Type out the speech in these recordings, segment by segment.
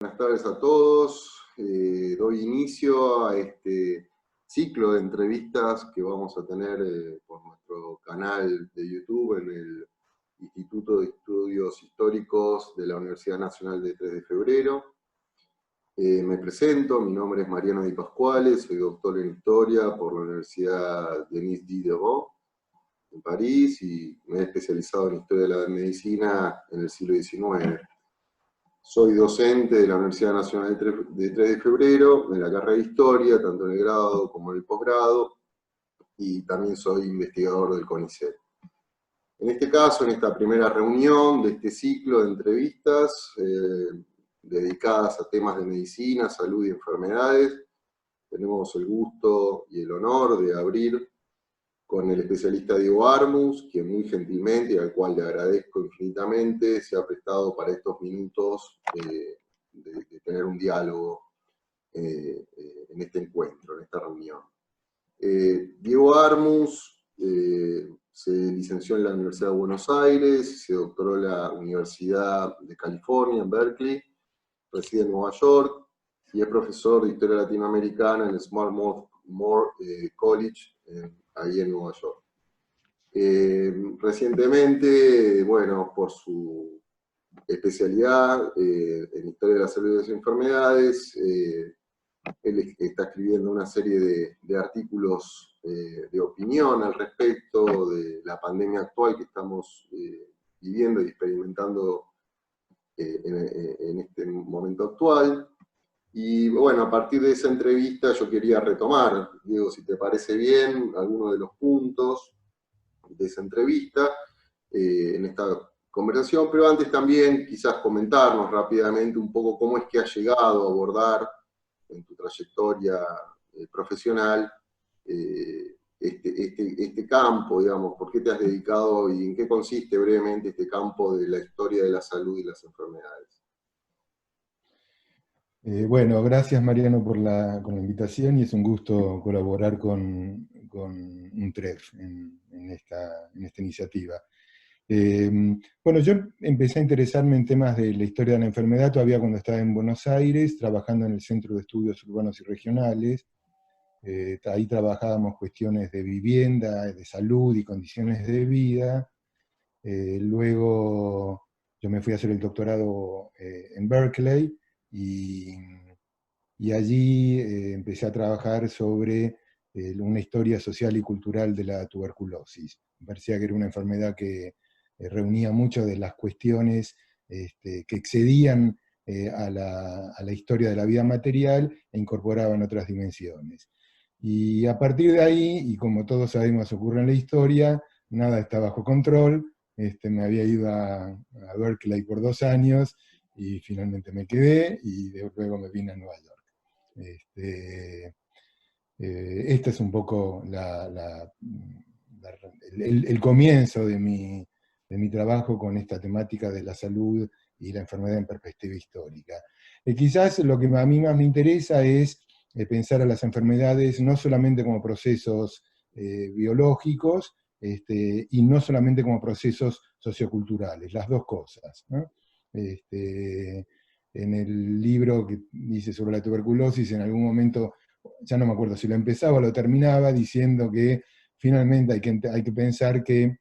Buenas tardes a todos. Doy inicio a este ciclo de entrevistas que vamos a tener por nuestro canal de YouTube en el Instituto de Estudios Históricos de la Universidad Nacional de 3 de Febrero. Me presento, mi nombre es Mariano Di Pasquale, soy doctor en Historia por la Universidad Denis Diderot en París y me he especializado en Historia de la Medicina en el siglo XIX. Soy docente de la Universidad Nacional de 3 de Febrero, en la carrera de Historia, tanto en el grado como en el posgrado, y también soy investigador del CONICET. En este caso, en esta primera reunión de este ciclo de entrevistas dedicadas a temas de medicina, salud y enfermedades, tenemos el gusto y el honor de abrir con el especialista Diego Armus, quien muy gentilmente, y al cual le agradezco infinitamente, se ha prestado para estos minutos de tener un diálogo en este encuentro, en esta reunión. Diego Armus se licenció en la Universidad de Buenos Aires, se doctoró en la Universidad de California, en Berkeley, reside en Nueva York, y es profesor de Historia Latinoamericana en el Swarthmore College, ahí en Nueva York. Recientemente, bueno, por su especialidad en Historia de la Salud y de las Enfermedades, él está escribiendo una serie de artículos de opinión al respecto de la pandemia actual que estamos viviendo y experimentando en este momento actual. Y bueno, a partir de esa entrevista yo quería retomar, Diego, si te parece bien, algunos de los puntos de esa entrevista en esta conversación, pero antes también quizás comentarnos rápidamente un poco cómo es que has llegado a abordar en tu trayectoria profesional este campo, digamos, por qué te has dedicado y en qué consiste brevemente este campo de la historia de la salud y las enfermedades. Bueno, gracias Mariano por la invitación y es un gusto colaborar con UNTREF en esta iniciativa. Bueno, yo empecé a interesarme en temas de la historia de la enfermedad todavía cuando estaba en Buenos Aires, trabajando en el Centro de Estudios Urbanos y Regionales. Ahí trabajábamos cuestiones de vivienda, de salud y condiciones de vida. Luego yo me fui a hacer el doctorado en Berkeley, y allí empecé a trabajar sobre una historia social y cultural de la tuberculosis. Me parecía que era una enfermedad que reunía muchas de las cuestiones que excedían a la historia de la vida material e incorporaban otras dimensiones. Y a partir de ahí, y como todos sabemos ocurre en la historia, nada está bajo control. Me había ido a Berkeley por 2 años, y finalmente me quedé, y luego me vine a Nueva York. Este es un poco el comienzo de mi trabajo con esta temática de la salud y la enfermedad en perspectiva histórica. Quizás lo que a mí más me interesa es pensar a las enfermedades no solamente como procesos biológicos, y no solamente como procesos socioculturales, las dos cosas, ¿no? En el libro que hice sobre la tuberculosis, en algún momento, ya no me acuerdo si lo empezaba o lo terminaba, diciendo que finalmente hay que pensar que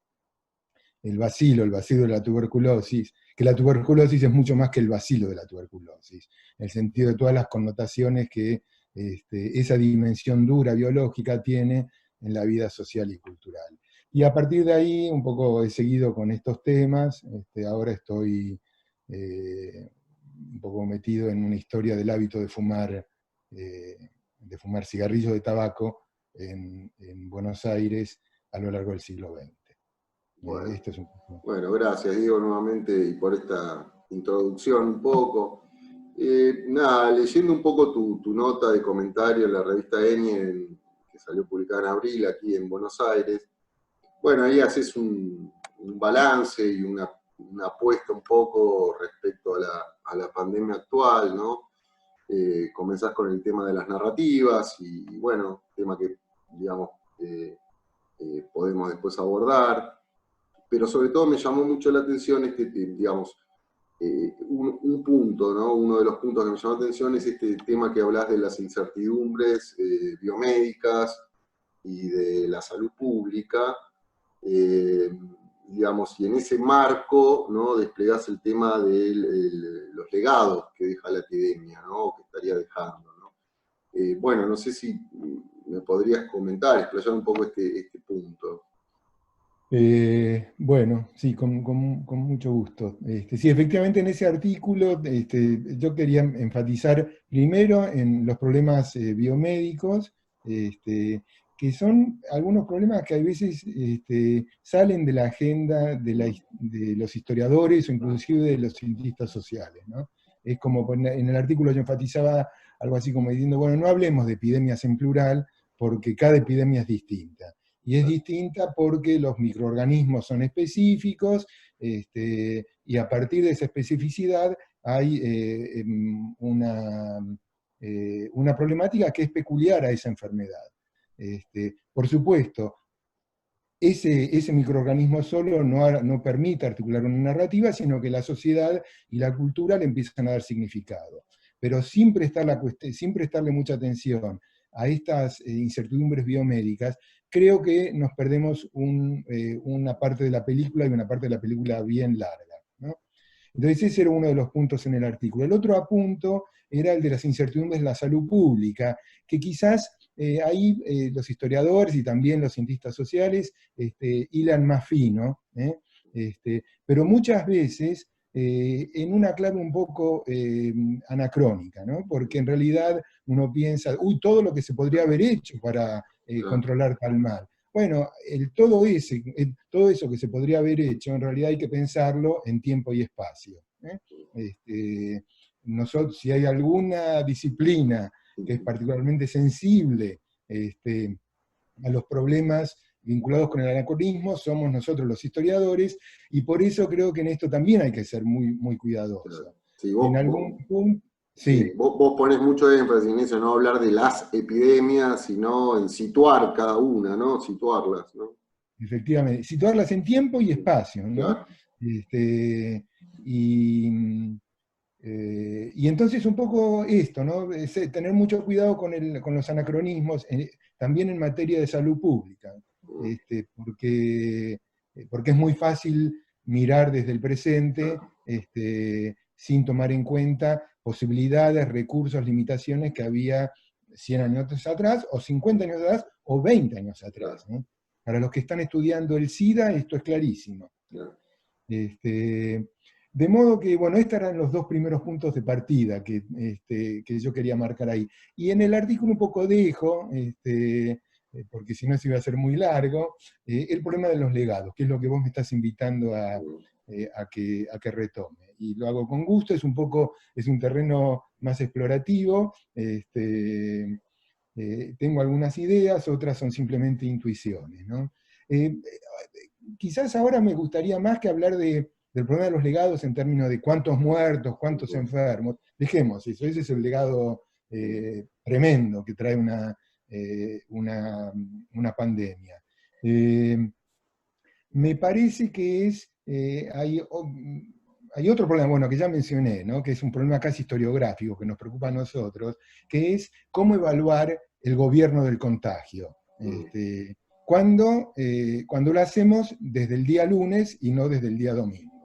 el bacilo de la tuberculosis, que la tuberculosis es mucho más que el bacilo de la tuberculosis, en el sentido de todas las connotaciones que esa dimensión dura biológica tiene en la vida social y cultural. Y a partir de ahí, un poco he seguido con estos temas. Ahora estoy un poco metido en una historia del hábito de fumar cigarrillos de tabaco en Buenos Aires a lo largo del siglo XX. Bueno, Es un poco. bueno, gracias Diego nuevamente y por esta introducción un poco. Nada, leyendo un poco tu nota de comentario en la revista ENIE, que salió publicada en abril aquí en Buenos Aires, bueno, ahí haces un balance y una apuesta un poco respecto a la pandemia actual, ¿no? Comenzás con el tema de las narrativas y bueno, tema que, digamos, podemos después abordar, pero sobre todo me llamó mucho la atención digamos, un punto, ¿no? Uno de los puntos que me llamó la atención es este tema que hablas de las incertidumbres biomédicas y de la salud pública, eh, digamos, y en ese marco, ¿no? Desplegás el tema de los legados que deja la epidemia, ¿no? O que estaría dejando, ¿no? Bueno, no sé si me podrías comentar, explayar un poco este punto. Bueno, sí, con mucho gusto. Sí, efectivamente en ese artículo yo quería enfatizar primero en los problemas biomédicos, que son algunos problemas que a veces salen de la agenda de los historiadores o inclusive de los cientistas sociales, ¿no? Es como en el artículo yo enfatizaba algo así como diciendo, bueno, no hablemos de epidemias en plural porque cada epidemia es distinta y es distinta porque los microorganismos son específicos y a partir de esa especificidad hay una problemática que es peculiar a esa enfermedad. Por supuesto, ese microorganismo solo no permite articular una narrativa, sino que la sociedad y la cultura le empiezan a dar significado. Pero sin prestarle mucha atención a estas incertidumbres biomédicas, creo que nos perdemos una parte de la película y una parte de la película bien larga, ¿no? Entonces ese era uno de los puntos en el artículo. El otro punto era el de las incertidumbres de la salud pública, que quizás ahí los historiadores y también los cientistas sociales hilan más fino, pero muchas veces en una clave un poco anacrónica, ¿no? Porque en realidad uno piensa, uy, todo lo que se podría haber hecho para controlar tal mal. Bueno, todo eso que se podría haber hecho, en realidad hay que pensarlo en tiempo y espacio. Nosotros, si hay alguna disciplina que es particularmente sensible a los problemas vinculados con el anacronismo, somos nosotros los historiadores, y por eso creo que en esto también hay que ser muy, muy cuidadoso. Sí, En algún punto, sí, sí. vos ponés mucho énfasis en eso, no hablar de las epidemias, sino en situar cada una, ¿no? Situarlas, ¿no? Efectivamente, situarlas en tiempo y espacio, ¿no? Claro, Este, y, y entonces un poco esto, ¿no? Es tener mucho cuidado con los anacronismos, también en materia de salud pública, porque es muy fácil mirar desde el presente sin tomar en cuenta posibilidades, recursos, limitaciones que había 100 años atrás, o 50 años atrás, o 20 años claro, atrás, ¿no? Para los que están estudiando el SIDA, esto es clarísimo. claro. De modo que, bueno, estos eran los dos primeros puntos de partida que yo quería marcar ahí. Y en el artículo un poco dejo, porque si no se iba a ser muy largo, el problema de los legados, que es lo que vos me estás invitando a que retome. Y lo hago con gusto, es un terreno más explorativo, tengo algunas ideas, otras son simplemente intuiciones, ¿no? Quizás ahora me gustaría más que hablar del problema de los legados en términos de cuántos muertos, cuántos enfermos. Dejemos eso, ese es el legado tremendo que trae una pandemia. Me parece que hay otro problema, bueno, que ya mencioné, ¿no? Que es un problema casi historiográfico que nos preocupa a nosotros, que es cómo evaluar el gobierno del contagio. Cuando lo hacemos desde el día lunes y no desde el día domingo.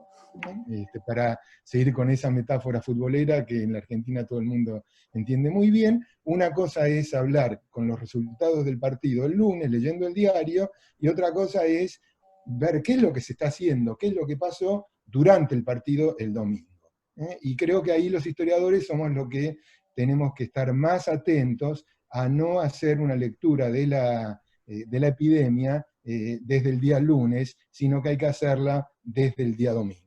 Para seguir con esa metáfora futbolera que en la Argentina todo el mundo entiende muy bien, una cosa es hablar con los resultados del partido el lunes, leyendo el diario, y otra cosa es ver qué es lo que se está haciendo, qué es lo que pasó durante el partido el domingo. Y creo que ahí los historiadores somos los que tenemos que estar más atentos a no hacer una lectura de la epidemia desde el día lunes, sino que hay que hacerla desde el día domingo.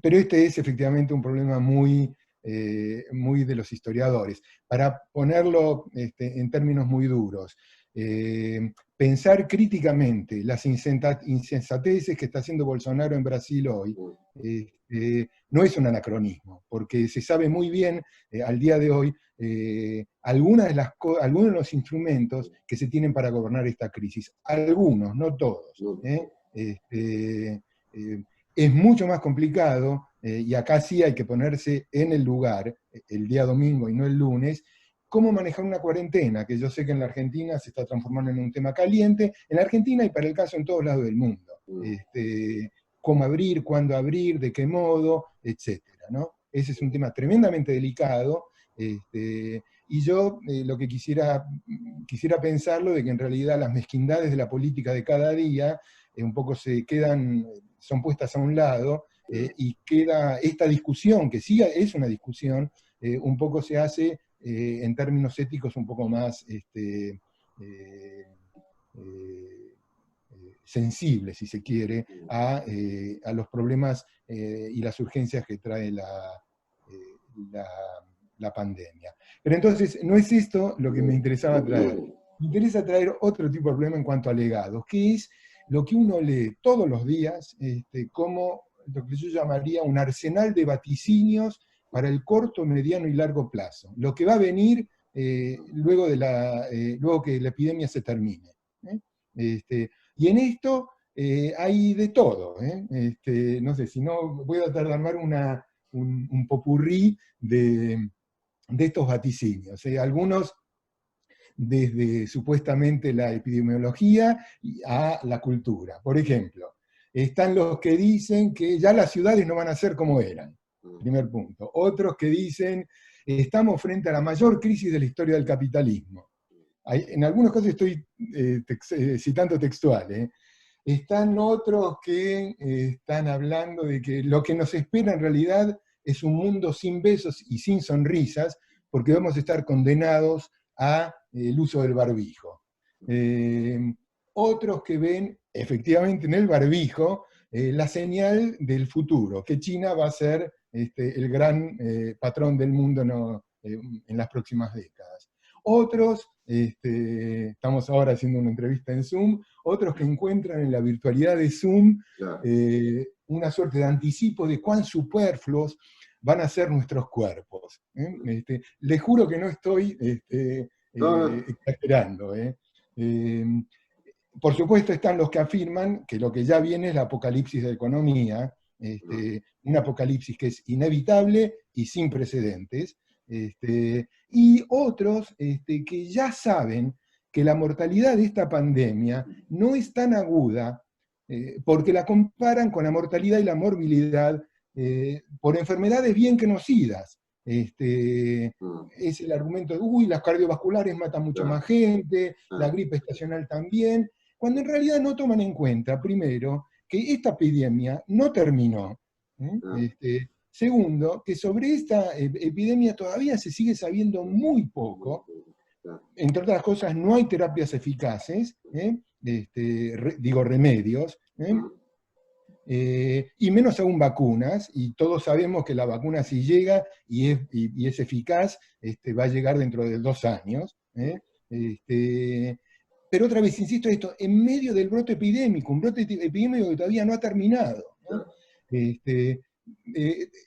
Pero este es efectivamente un problema muy de los historiadores. Para ponerlo en términos muy duros, pensar críticamente las insensateces que está haciendo Bolsonaro en Brasil hoy no es un anacronismo, porque se sabe muy bien al día de hoy algunos de los instrumentos que se tienen para gobernar esta crisis. Algunos, no todos. No, Este, es mucho más complicado, y acá sí hay que ponerse en el lugar, el día domingo y no el lunes, cómo manejar una cuarentena, que yo sé que en la Argentina se está transformando en un tema caliente, en la Argentina y para el caso en todos lados del mundo. Cómo abrir, cuándo abrir, de qué modo, etcétera, ¿no? Ese es un tema tremendamente delicado, y yo lo que quisiera pensarlo de que en realidad las mezquindades de la política de cada día un poco son puestas a un lado, y queda esta discusión, que sí es una discusión, un poco se hace en términos éticos un poco más sensible, si se quiere, a los problemas y las urgencias que trae la, la pandemia. Pero entonces, no es esto lo que me interesaba traer. Me interesa traer otro tipo de problema en cuanto a legados, que es lo que uno lee todos los días, como lo que yo llamaría un arsenal de vaticinios para el corto, mediano y largo plazo. Lo que va a venir luego que la epidemia se termine. Y en esto hay de todo. No sé, si no, voy a tratar de armar un popurrí de estos vaticinios. Algunos desde supuestamente la epidemiología a la cultura. Por ejemplo, están los que dicen que ya las ciudades no van a ser como eran, primer punto. Otros que dicen, estamos frente a la mayor crisis de la historia del capitalismo. En algunos casos estoy citando textual. Están otros que están hablando de que lo que nos espera en realidad es un mundo sin besos y sin sonrisas, porque vamos a estar condenados a el uso del barbijo. Otros que ven efectivamente en el barbijo la señal del futuro, que China va a ser el gran patrón del mundo en las próximas décadas. Otros, estamos ahora haciendo una entrevista en Zoom, otros que encuentran en la virtualidad de Zoom una suerte de anticipo de cuán superfluos van a ser nuestros cuerpos. Les juro que no estoy exagerando. Por supuesto están los que afirman que lo que ya viene es la apocalipsis de la economía, un apocalipsis que es inevitable y sin precedentes, y otros que ya saben que la mortalidad de esta pandemia no es tan aguda, porque la comparan con la mortalidad y la morbilidad por enfermedades bien conocidas. Es el argumento de, uy, las cardiovasculares matan mucho más gente, la gripe estacional también, cuando en realidad no toman en cuenta, primero, que esta epidemia no terminó. Segundo, que sobre esta epidemia todavía se sigue sabiendo muy poco. Entre otras cosas, no hay terapias eficaces, digo remedios, y menos aún vacunas, y todos sabemos que la vacuna si llega y es eficaz, va a llegar dentro de 2 años. Pero otra vez, insisto esto, en medio del brote epidémico, un brote epidémico que todavía no ha terminado.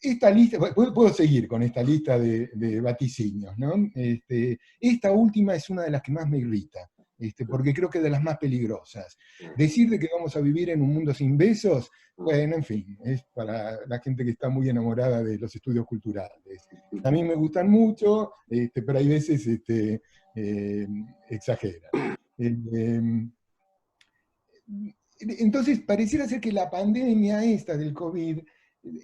Esta lista, puedo seguir con esta lista de vaticinios, ¿no? Esta última es una de las que más me irrita, porque creo que es de las más peligrosas. Decir de que vamos a vivir en un mundo sin besos, bueno, en fin, es para la gente que está muy enamorada de los estudios culturales. A mí me gustan mucho, pero hay veces exageran. Entonces, pareciera ser que la pandemia esta del COVID,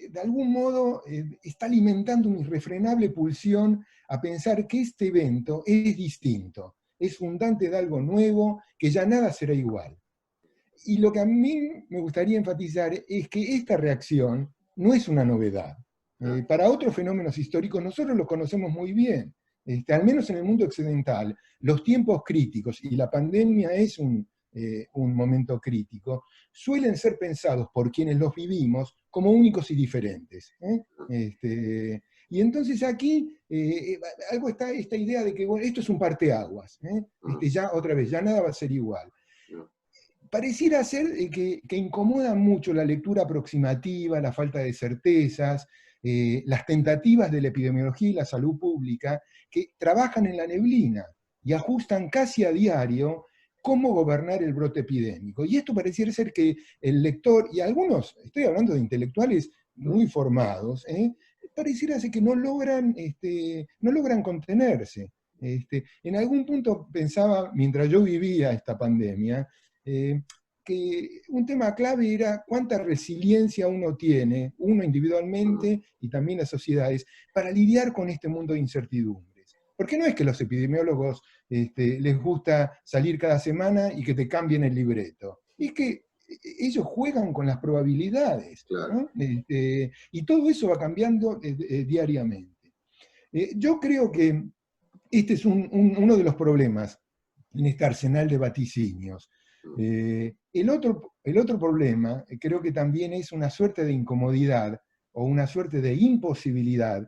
de algún modo, está alimentando una irrefrenable pulsión a pensar que este evento es distinto, es fundante de algo nuevo, que ya nada será igual. Y lo que a mí me gustaría enfatizar es que esta reacción no es una novedad. Para otros fenómenos históricos nosotros los conocemos muy bien. Al menos en el mundo occidental, los tiempos críticos, y la pandemia es un momento crítico, suelen ser pensados por quienes los vivimos como únicos y diferentes. Y entonces aquí algo está esta idea de que bueno, esto es un parteaguas. Ya otra vez, ya nada va a ser igual. Pareciera ser que incomoda mucho la lectura aproximativa, la falta de certezas, las tentativas de la epidemiología y la salud pública, que trabajan en la neblina y ajustan casi a diario cómo gobernar el brote epidémico. Y esto pareciera ser que el lector, y algunos, estoy hablando de intelectuales muy formados, pareciera ser que no logran contenerse. En algún punto pensaba, mientras yo vivía esta pandemia, que un tema clave era cuánta resiliencia uno tiene, uno individualmente y también las sociedades, para lidiar con este mundo de incertidumbres. Porque no es que los epidemiólogos les gusta salir cada semana y que te cambien el libreto. Es que ellos juegan con las probabilidades, Claro. ¿no? Y todo eso va cambiando diariamente. Yo creo que este es uno de los problemas en este arsenal de vaticinios. El otro problema creo que también es una suerte de incomodidad o una suerte de imposibilidad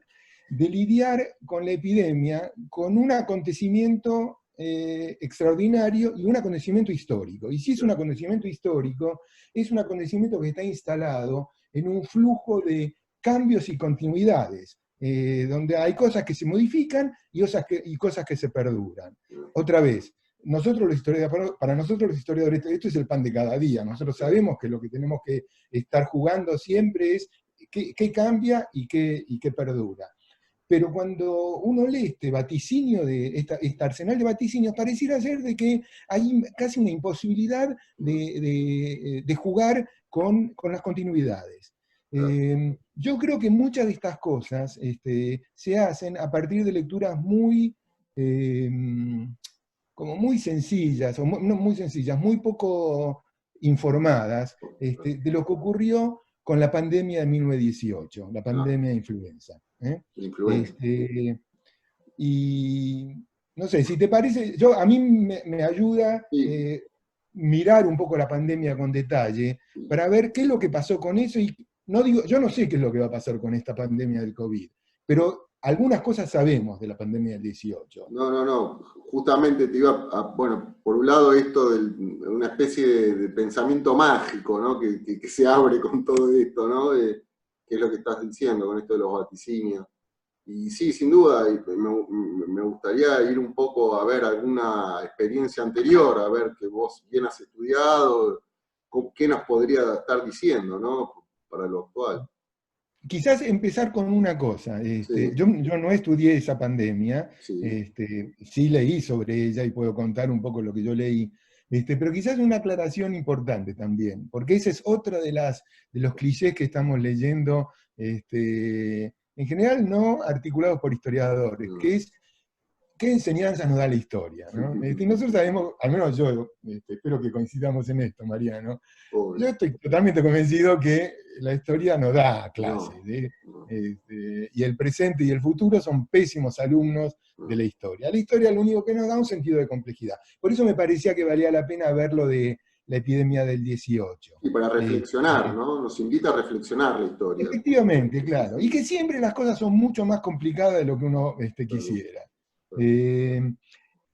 de lidiar con la epidemia con un acontecimiento extraordinario y un acontecimiento histórico. Y si es un acontecimiento histórico, es un acontecimiento que está instalado en un flujo de cambios y continuidades, donde hay cosas que se modifican y cosas que se perduran. Otra vez, para nosotros los historiadores, esto es el pan de cada día. Nosotros sabemos que lo que tenemos que estar jugando siempre es qué cambia y qué perdura. Pero cuando uno lee este vaticinio, este arsenal de vaticinios, pareciera ser de que hay casi una imposibilidad de jugar con las continuidades. Yo creo que muchas de estas cosas se hacen a partir de lecturas como muy sencillas, o no muy sencillas, muy poco informadas de lo que ocurrió con la pandemia de 1918, la pandemia de influenza. Y no sé, si te parece, a mí me ayuda mirar un poco la pandemia con detalle para ver qué es lo que pasó con eso. Y yo no sé qué es lo que va a pasar con esta pandemia del COVID, pero algunas cosas sabemos de la pandemia del 18. No. Justamente te iba bueno, por un lado esto de una especie de pensamiento mágico, ¿no? Que se abre con todo esto, ¿no? Que es lo que estás diciendo con esto de los vaticinios. Y sí, sin duda, me gustaría ir un poco a ver alguna experiencia anterior, a ver que vos bien has estudiado, qué nos podría estar diciendo, ¿no? Para lo actual. Quizás empezar con una cosa. Sí. Yo no estudié esa pandemia, Sí. sí leí sobre ella y puedo contar un poco lo que yo leí, pero quizás una aclaración importante también, porque ese es otro de los clichés que estamos leyendo, en general no articulados por historiadores, que es ¿qué enseñanzas nos da la historia? ¿No? Nosotros sabemos, al menos yo, espero que coincidamos en esto, Mariano, yo estoy totalmente convencido que la historia no da clases, y el presente y el futuro son pésimos alumnos de la historia. La historia lo único que nos da es un sentido de complejidad. Por eso me parecía que valía la pena ver lo de la epidemia del 18. Y para reflexionar, ¿no? Nos invita a reflexionar la historia. Efectivamente, claro. Y que siempre las cosas son mucho más complicadas de lo que uno quisiera.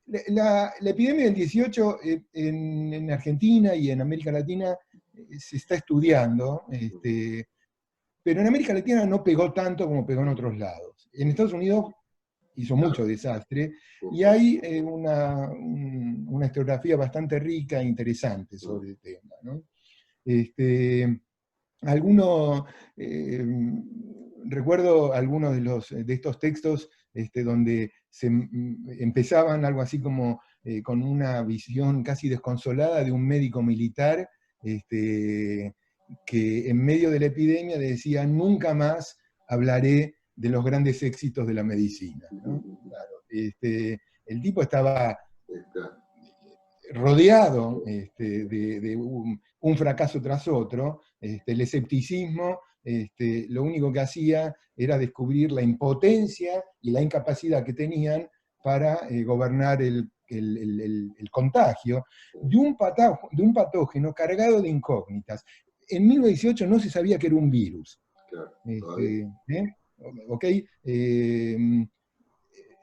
La epidemia del 18 en Argentina y en América Latina se está estudiando, pero en América Latina no pegó tanto como pegó en otros lados. En Estados Unidos hizo mucho desastre, y hay una historiografía bastante rica e interesante sobre el tema, ¿no? Recuerdo algunos de estos textos donde empezaban algo así como con una visión casi desconsolada de un médico militar que en medio de la epidemia decía: nunca más hablaré de los grandes éxitos de la medicina, ¿no? Claro, el tipo estaba rodeado de un fracaso tras otro. El escepticismo lo único que hacía era descubrir la impotencia y la incapacidad que tenían para gobernar el contagio de un patógeno cargado de incógnitas. En 1918 no se sabía que era un virus. ¿Ok?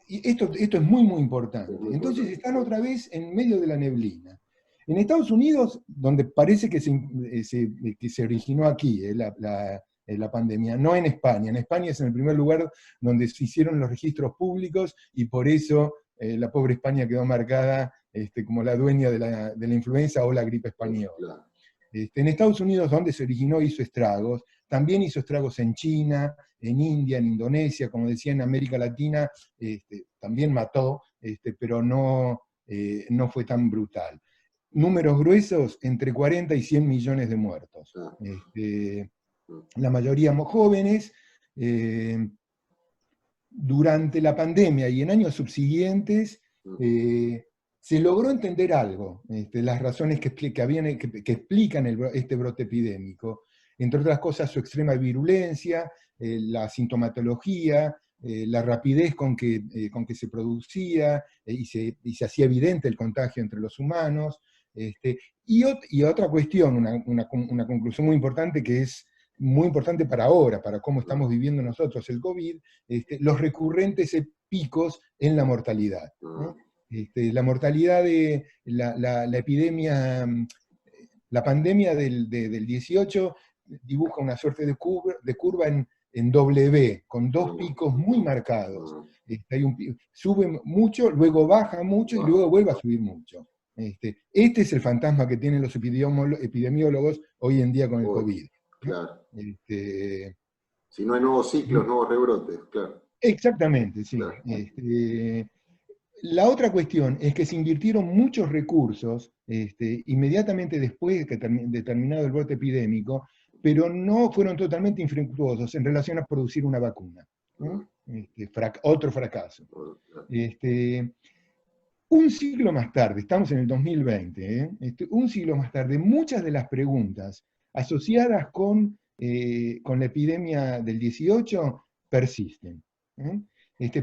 Y esto es muy, muy importante. Entonces están otra vez en medio de la neblina. En Estados Unidos, donde parece que se originó aquí la pandemia, no en España. En España es en el primer lugar donde se hicieron los registros públicos, y por eso la pobre España quedó marcada como la dueña de la influenza o la gripe española. Claro. En Estados Unidos, donde se originó, hizo estragos. También hizo estragos en China, en India, en Indonesia, como decía, en América Latina, también mató, pero no fue tan brutal. Números gruesos, entre 40 y 100 millones de muertos. Ah. La mayoría jóvenes. Durante la pandemia y en años subsiguientes, se logró entender algo, las razones que explican este brote epidémico. Entre otras cosas, su extrema virulencia, la sintomatología, la rapidez con que se producía y se hacía evidente el contagio entre los humanos. Y otra cuestión, una conclusión muy importante, que es muy importante para ahora, para cómo estamos viviendo nosotros el COVID, los recurrentes picos en la mortalidad. La mortalidad de la epidemia, la pandemia del 18 dibuja una suerte de curva en W, con dos picos muy marcados. Sube mucho, luego baja mucho y luego vuelve a subir mucho. Este es el fantasma que tienen los epidemiólogos hoy en día con el COVID. Claro. Si no hay nuevos ciclos, nuevos rebrotes, claro. Exactamente, sí. Claro. La otra cuestión es que se invirtieron muchos recursos inmediatamente después de terminado el brote epidémico, pero no fueron totalmente infructuosos en relación a producir una vacuna. Otro fracaso. Un siglo más tarde, estamos en el 2020, un siglo más tarde, muchas de las preguntas asociadas con la epidemia del 18 persisten.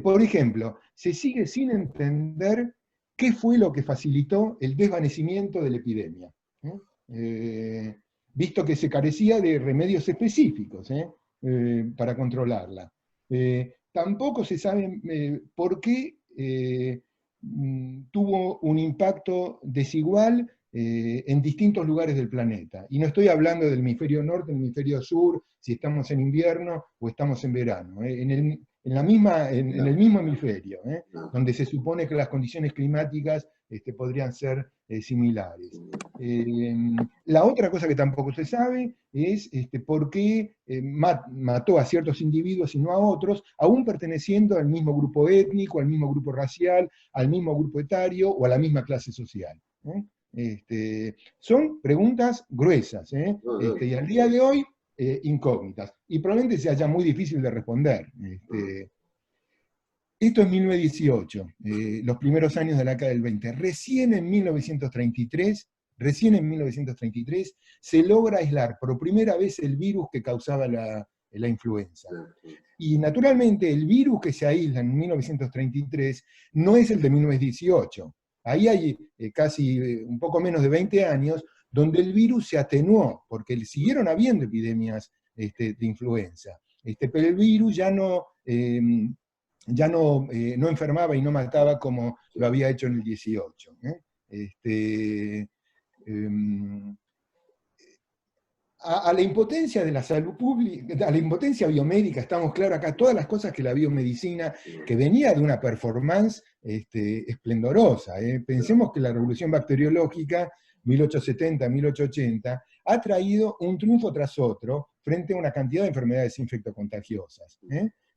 Por ejemplo, se sigue sin entender qué fue lo que facilitó el desvanecimiento de la epidemia, visto que se carecía de remedios específicos para controlarla. Tampoco se sabe por qué tuvo un impacto desigual en distintos lugares del planeta. Y no estoy hablando del hemisferio norte, del hemisferio sur, si estamos en invierno o estamos en verano. En el mismo hemisferio, donde se supone que las condiciones climáticas podrían ser similares. La otra cosa que tampoco se sabe es por qué mató a ciertos individuos y no a otros, aún perteneciendo al mismo grupo étnico, al mismo grupo racial, al mismo grupo etario o a la misma clase social. Son preguntas gruesas, y al día de hoy incógnitas, y probablemente sea ya muy difícil de responder. Esto es 1918, los primeros años de la década del 20. Recién en 1933 se logra aislar por primera vez el virus que causaba la influenza. Y naturalmente el virus que se aísla en 1933 no es el de 1918. Ahí hay casi un poco menos de 20 años donde el virus se atenuó, porque siguieron habiendo epidemias de influenza. Pero el virus ya no enfermaba y no mataba como lo había hecho en el 18. A la impotencia de la salud pública, a la impotencia biomédica, estamos claros acá, todas las cosas que la biomedicina, que venía de una performance esplendorosa. Pensemos que la revolución bacteriológica, 1870-1880, ha traído un triunfo tras otro frente a una cantidad de enfermedades infectocontagiosas.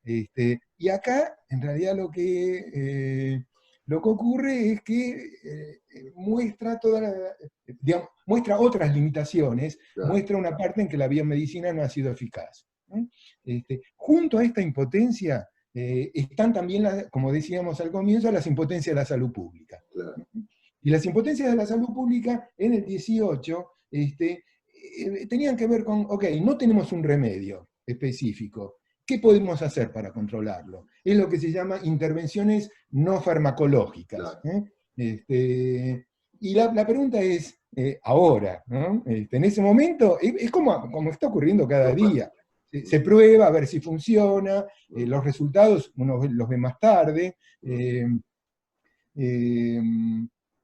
Y acá, en realidad, lo que ocurre es que muestra muestra otras limitaciones, muestra una parte en que la biomedicina no ha sido eficaz. Junto a esta impotencia están también, como decíamos al comienzo, las impotencias de la salud pública. Y las impotencias de la salud pública en el 18 tenían que ver con, ok, no tenemos un remedio específico. ¿Qué podemos hacer para controlarlo? Es lo que se llama intervenciones no farmacológicas. Y la pregunta es, ahora, ¿no? En ese momento, es como está ocurriendo cada día. Se prueba a ver si funciona, los resultados uno los ve más tarde,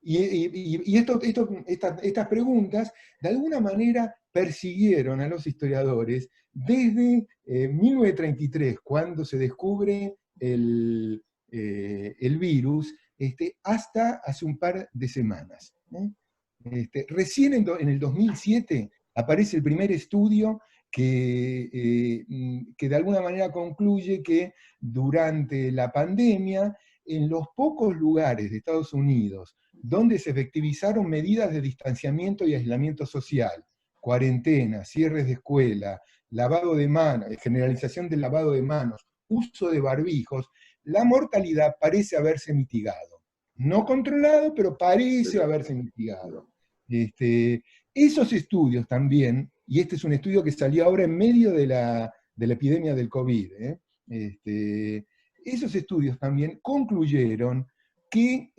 y estas preguntas, de alguna manera, persiguieron a los historiadores desde 1933, cuando se descubre el virus, hasta hace un par de semanas. Recién en el 2007 aparece el primer estudio que de alguna manera concluye que durante la pandemia, en los pocos lugares de Estados Unidos donde se efectivizaron medidas de distanciamiento y aislamiento social, cuarentena, cierres de escuela, lavado de manos, generalización del lavado de manos, uso de barbijos, la mortalidad parece haberse mitigado. No controlado, pero parece haberse mitigado. Esos estudios también, y este es un estudio que salió ahora en medio de la epidemia del COVID, esos estudios también concluyeron que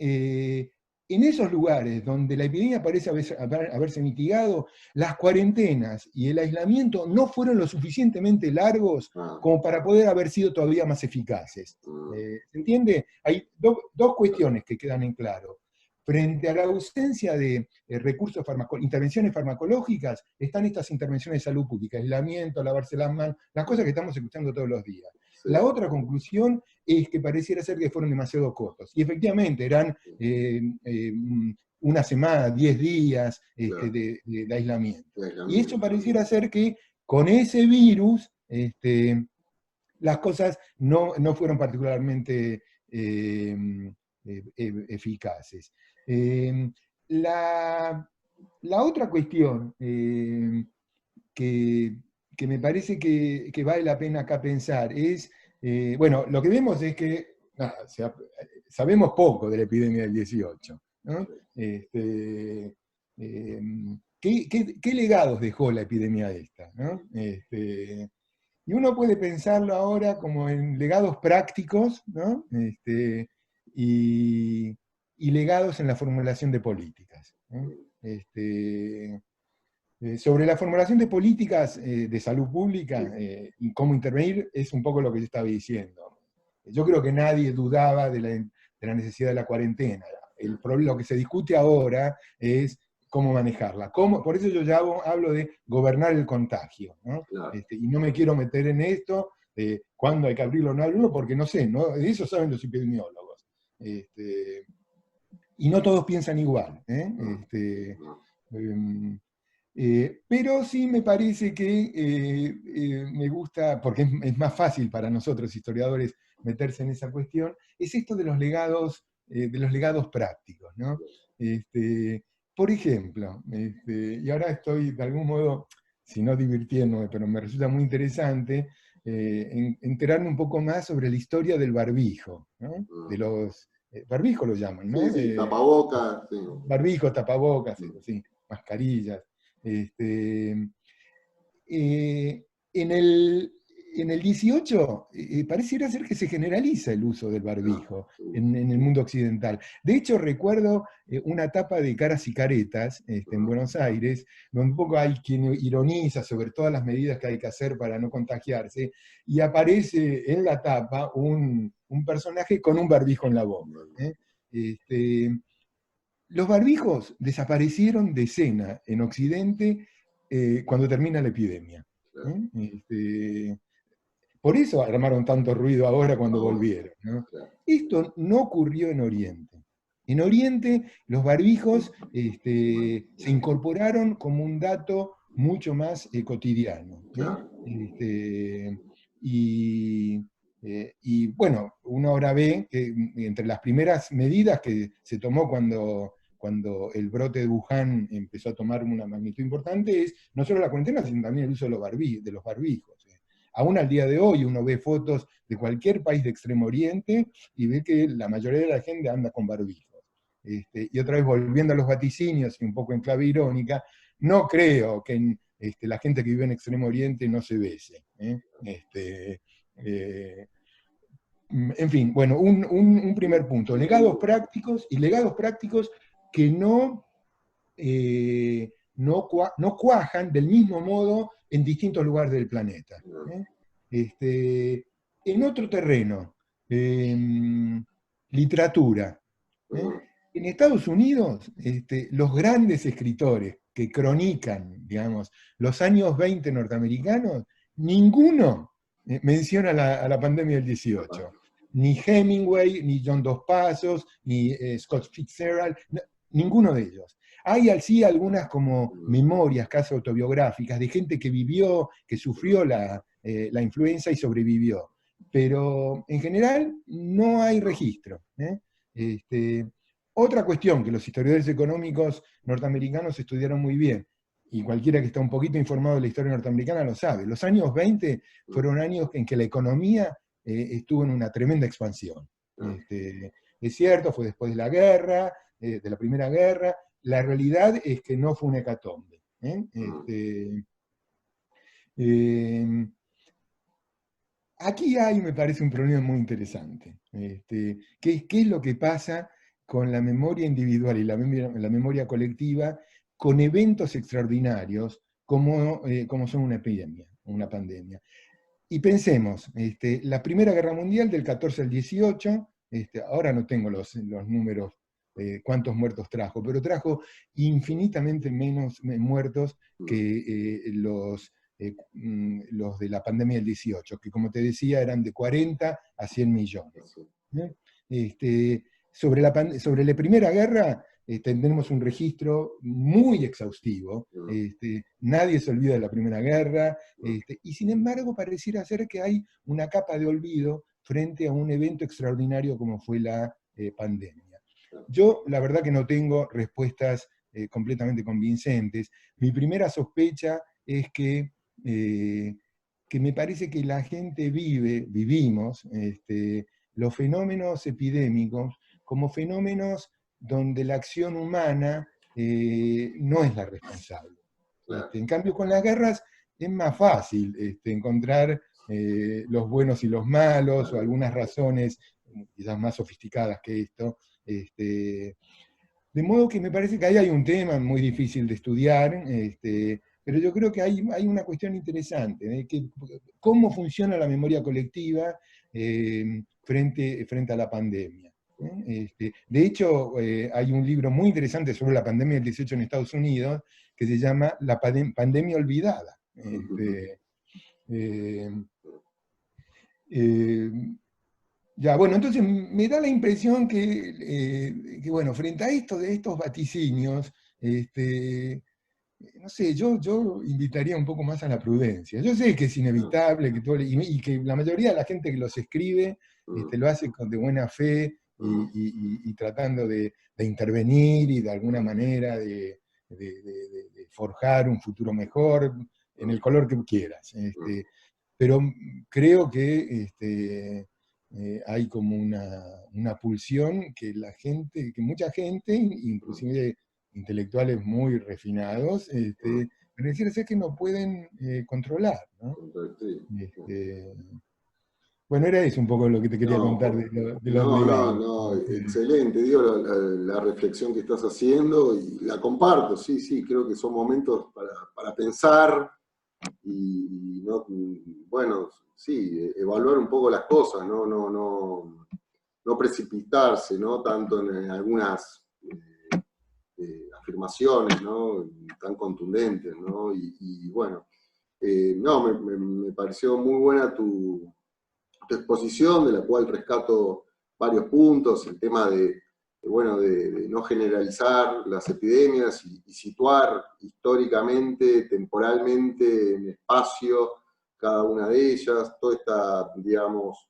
en esos lugares donde la epidemia parece haberse mitigado, las cuarentenas y el aislamiento no fueron lo suficientemente largos como para poder haber sido todavía más eficaces. ¿Se entiende? Hay dos cuestiones que quedan en claro. Frente a la ausencia de recursos intervenciones farmacológicas, están estas intervenciones de salud pública, aislamiento, lavarse las manos, las cosas que estamos escuchando todos los días. Sí. La otra conclusión es que pareciera ser que fueron demasiado cortos. Y efectivamente eran una semana, 10 días claro. de aislamiento. Y eso pareciera ser que con ese virus las cosas no fueron particularmente eficaces. La otra cuestión que me parece que vale la pena acá pensar es, bueno, lo que vemos es que sabemos poco de la epidemia del 18, ¿no? ¿Qué legados dejó la epidemia esta, ¿no? Y uno puede pensarlo ahora como en legados prácticos, ¿no? Y legados en la formulación de políticas, ¿no? Sobre la formulación de políticas de salud pública y cómo intervenir, es un poco lo que yo estaba diciendo. Yo creo que nadie dudaba de la necesidad de la cuarentena. Lo que se discute ahora es cómo manejarla. Por eso yo ya hablo de gobernar el contagio, ¿no? Claro. Y no me quiero meter en esto, de cuándo hay que abrirlo o no abrirlo, porque no sé, ¿no? De eso saben los epidemiólogos. Y no todos piensan igual. Pero sí me parece que me gusta, porque es más fácil para nosotros historiadores meterse en esa cuestión, es esto de los legados prácticos, ¿no? Por ejemplo, y ahora estoy de algún modo, si no divirtiéndome, pero me resulta muy interesante enterarme un poco más sobre la historia del barbijo, ¿no? De los barbijos lo llaman, ¿no? Sí, tapabocas. Sí. Barbijos, tapabocas, sí, mascarillas. En el 18 pareciera ser que se generaliza el uso del barbijo en el mundo occidental. De hecho, recuerdo una tapa de Caras y Caretas en Buenos Aires, donde un poco hay quien ironiza sobre todas las medidas que hay que hacer para no contagiarse, y aparece en la tapa un personaje con un barbijo en la boca. Los barbijos desaparecieron de escena en Occidente cuando termina la epidemia. Por eso armaron tanto ruido ahora cuando volvieron, ¿no? Esto no ocurrió en Oriente. En Oriente los barbijos se incorporaron como un dato mucho más cotidiano. Y bueno, uno ahora ve que entre las primeras medidas que se tomó cuando el brote de Wuhan empezó a tomar una magnitud importante es no solo la cuarentena, sino también el uso de los barbijos. Aún al día de hoy uno ve fotos de cualquier país de Extremo Oriente y ve que la mayoría de la gente anda con barbijos. Y otra vez volviendo a los vaticinios y un poco en clave irónica, no creo que la gente que vive en Extremo Oriente no se bese. En fin, bueno, un primer punto. Legados prácticos que no cuajan del mismo modo en distintos lugares del planeta. En otro terreno, literatura. En Estados Unidos, los grandes escritores que cronican, digamos, los años 20 norteamericanos, ninguno menciona a la pandemia del 18. ni Hemingway, ni John Dos Passos, ni Scott Fitzgerald, no, ninguno de ellos. Hay así algunas como memorias casi autobiográficas de gente que vivió, que sufrió la influenza y sobrevivió. Pero en general no hay registro. Otra cuestión que los historiadores económicos norteamericanos estudiaron muy bien, y cualquiera que está un poquito informado de la historia norteamericana lo sabe, los años 20 fueron años en que la economía estuvo en una tremenda expansión. Es cierto, fue después de la guerra, de la Primera Guerra. La realidad es que no fue una hecatombe. Aquí hay, me parece, un problema muy interesante. ¿Qué es lo que pasa con la memoria individual y la memoria colectiva con eventos extraordinarios como son una epidemia, una pandemia? Y pensemos, la Primera Guerra Mundial del 14 al 18, ahora no tengo los números, cuántos muertos trajo, pero trajo infinitamente menos muertos que los de la pandemia del 18, que como te decía eran de 40 a 100 millones. Sobre la Primera Guerra tenemos un registro muy exhaustivo, nadie se olvida de la Primera Guerra, y sin embargo pareciera ser que hay una capa de olvido frente a un evento extraordinario como fue la pandemia. Yo la verdad que no tengo respuestas completamente convincentes. Mi primera sospecha es que me parece que la gente vivimos los fenómenos epidémicos como fenómenos donde la acción humana no es la responsable. En cambio, con las guerras es más fácil encontrar los buenos y los malos, o algunas razones quizás más sofisticadas que esto. De modo que me parece que ahí hay un tema muy difícil de estudiar, pero yo creo que hay una cuestión interesante, cómo funciona la memoria colectiva frente a la pandemia. De hecho, hay un libro muy interesante sobre la pandemia del 18 en Estados Unidos, que se llama La pandemia olvidada. Ya, bueno, entonces me da la impresión que bueno, frente a estos vaticinios, no sé, yo invitaría un poco más a la prudencia. Yo sé que es inevitable, y que la mayoría de la gente que los escribe lo hace de buena fe y tratando de intervenir y de alguna manera de forjar un futuro mejor en el color que quieras. Pero creo que hay como una pulsión que mucha gente, inclusive intelectuales muy refinados, pareciera ser que no pueden controlar, ¿no? Bueno, era eso un poco lo que te quería contar de los legados. No, excelente, digo, la reflexión que estás haciendo, y la comparto, sí, creo que son momentos para pensar, y no, bueno, sí, evaluar un poco las cosas, no precipitarse, ¿no? Tanto en algunas afirmaciones, ¿no? Tan contundentes, ¿no? Y bueno, no, me pareció muy buena tu exposición, de la cual rescato varios puntos, el tema de no generalizar las epidemias y situar históricamente, temporalmente, en espacio, cada una de ellas, toda esta, digamos,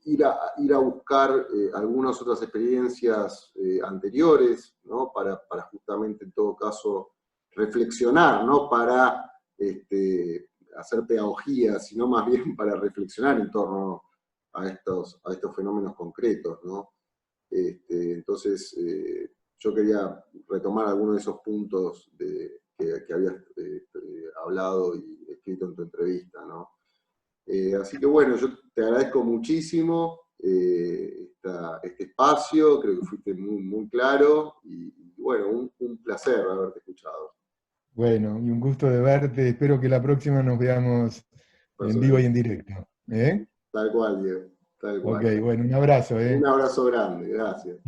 ir a buscar algunas otras experiencias anteriores, ¿no? Para justamente, en todo caso, reflexionar, no para hacer pedagogía, sino más bien para reflexionar en torno a estos fenómenos concretos, ¿no? Entonces, yo quería retomar algunos de esos puntos que habías hablado y escrito en tu entrevista, ¿no? Así que bueno, yo te agradezco muchísimo este espacio, creo que fuiste muy, muy claro, y bueno, un placer haberte escuchado. Bueno, y un gusto de verte, espero que la próxima nos veamos en vivo y en directo. Tal cual, Diego, tal cual. Ok, bueno, un abrazo. Un abrazo grande, gracias.